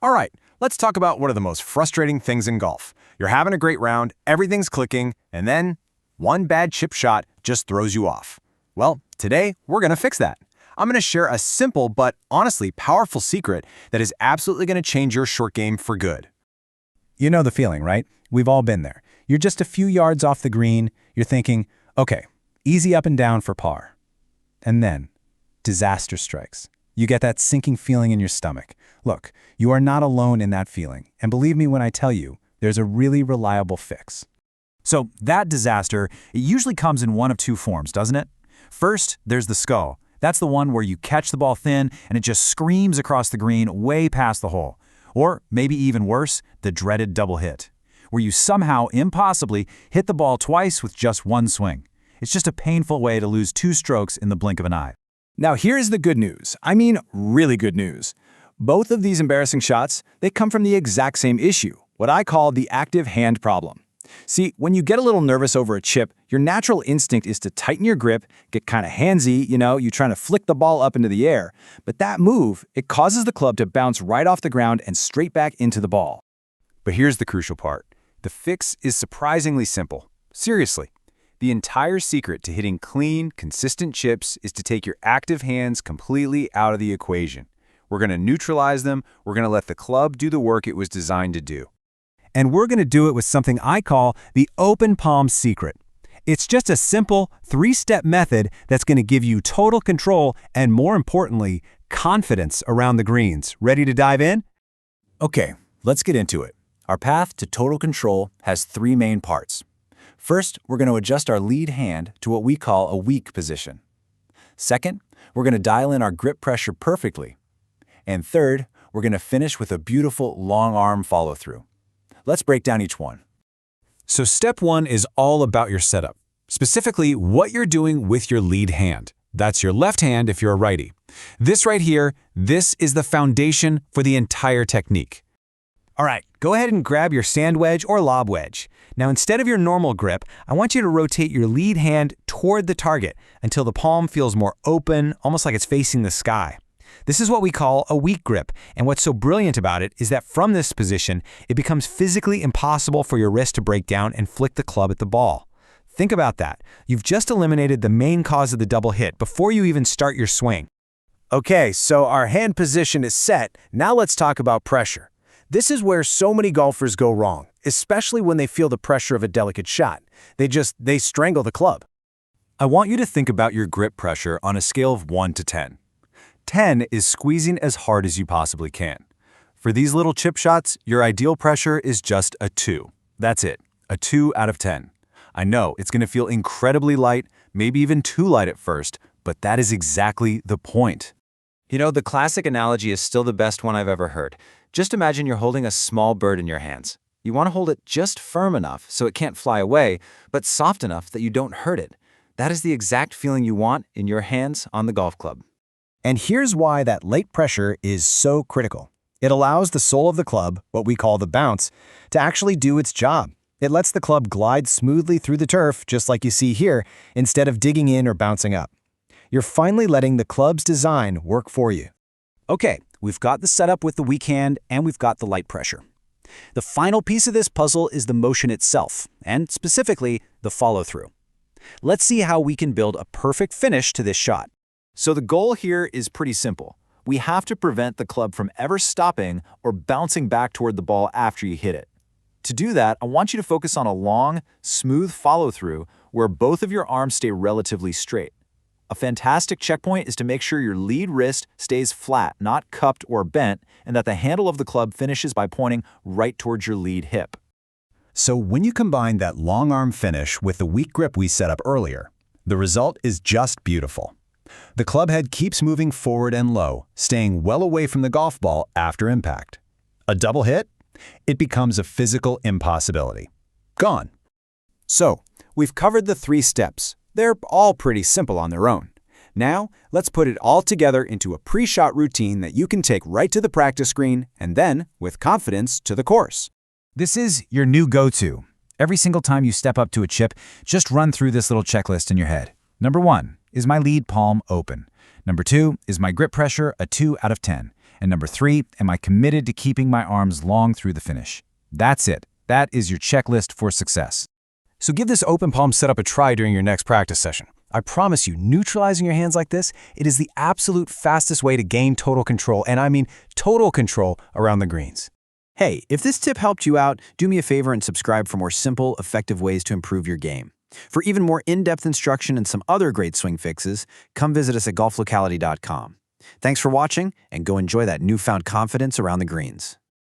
All right, let's talk about one of the most frustrating things in golf. You're having a great round, everything's clicking, and then one bad chip shot just throws you off. Well, today we're going to fix that. I'm going to share a simple but honestly powerful secret that is absolutely going to change your short game for good. You know the feeling, right? We've all been there. You're just a few yards off the green. You're thinking, okay, easy up and down for par. And then, disaster strikes. You get that sinking feeling in your stomach. Look, you are not alone in that feeling. And believe me when I tell you, there's a really reliable fix. So that disaster, it usually comes in one of two forms, doesn't it? First, there's the scull. That's the one where you catch the ball thin and it just screams across the green way past the hole. Or maybe even worse, the dreaded double hit, where you somehow impossibly hit the ball twice with just one swing. It's just a painful way to lose 2 strokes in the blink of an eye. Now here's the good news. I mean, really good news. Both of these embarrassing shots, they come from the exact same issue, what I call the active hand problem. See, when you get a little nervous over a chip, your natural instinct is to tighten your grip, get kind of handsy, you're trying to flick the ball up into the air. But that move, it causes the club to bounce right off the ground and straight back into the ball. But here's the crucial part. The fix is surprisingly simple. Seriously. The entire secret to hitting clean, consistent chips is to take your active hands completely out of the equation. We're going to neutralize them. We're going to let the club do the work it was designed to do. And we're going to do it with something I call the open palm secret. It's just a simple 3-step method that's going to give you total control and, more importantly, confidence around the greens. Ready to dive in? Okay, let's get into it. Our path to total control has 3 main parts. First, we're going to adjust our lead hand to what we call a weak position. Second, we're going to dial in our grip pressure perfectly. And third, we're going to finish with a beautiful long arm follow-through. Let's break down each one. So step 1 is all about your setup, specifically what you're doing with your lead hand. That's your left hand if you're a righty. This right here, this is the foundation for the entire technique. All right, go ahead and grab your sand wedge or lob wedge. Now, instead of your normal grip, I want you to rotate your lead hand toward the target until the palm feels more open, almost like it's facing the sky. This is what we call a weak grip, and what's so brilliant about it is that from this position, it becomes physically impossible for your wrist to break down and flick the club at the ball. Think about that. You've just eliminated the main cause of the double hit before you even start your swing. Okay, so our hand position is set. Now let's talk about pressure. This is where so many golfers go wrong, especially when they feel the pressure of a delicate shot. They strangle the club. I want you to think about your grip pressure on a scale of 1 to 10. 10 is squeezing as hard as you possibly can. For these little chip shots, your ideal pressure is just a 2. That's it, a 2 out of 10. I know it's going to feel incredibly light, maybe even too light at first, but that is exactly the point. You know, the classic analogy is still the best one I've ever heard. Just imagine you're holding a small bird in your hands. You want to hold it just firm enough so it can't fly away, but soft enough that you don't hurt it. That is the exact feeling you want in your hands on the golf club. And here's why that late pressure is so critical. It allows the sole of the club, what we call the bounce, to actually do its job. It lets the club glide smoothly through the turf, just like you see here, instead of digging in or bouncing up. You're finally letting the club's design work for you. Okay, we've got the setup with the weak hand and we've got the light pressure. The final piece of this puzzle is the motion itself, and specifically, the follow-through. Let's see how we can build a perfect finish to this shot. So the goal here is pretty simple. We have to prevent the club from ever stopping or bouncing back toward the ball after you hit it. To do that, I want you to focus on a long, smooth follow-through where both of your arms stay relatively straight. A fantastic checkpoint is to make sure your lead wrist stays flat, not cupped or bent, and that the handle of the club finishes by pointing right towards your lead hip. So when you combine that long arm finish with the weak grip we set up earlier, the result is just beautiful. The club head keeps moving forward and low, staying well away from the golf ball after impact. A double hit? It becomes a physical impossibility. Gone. So, we've covered the 3 steps. They're all pretty simple on their own. Now, let's put it all together into a pre-shot routine that you can take right to the practice green and then, with confidence, to the course. This is your new go-to. Every single time you step up to a chip, just run through this little checklist in your head. Number 1, is my lead palm open? Number 2, is my grip pressure a 2 out of 10? And number 3, am I committed to keeping my arms long through the finish? That's it. That is your checklist for success. So give this open palm setup a try during your next practice session. I promise you, neutralizing your hands like this, it is the absolute fastest way to gain total control, and I mean total control around the greens. Hey, if this tip helped you out, do me a favor and subscribe for more simple, effective ways to improve your game. For even more in-depth instruction and some other great swing fixes, come visit us at golflocality.com. Thanks for watching, and go enjoy that newfound confidence around the greens.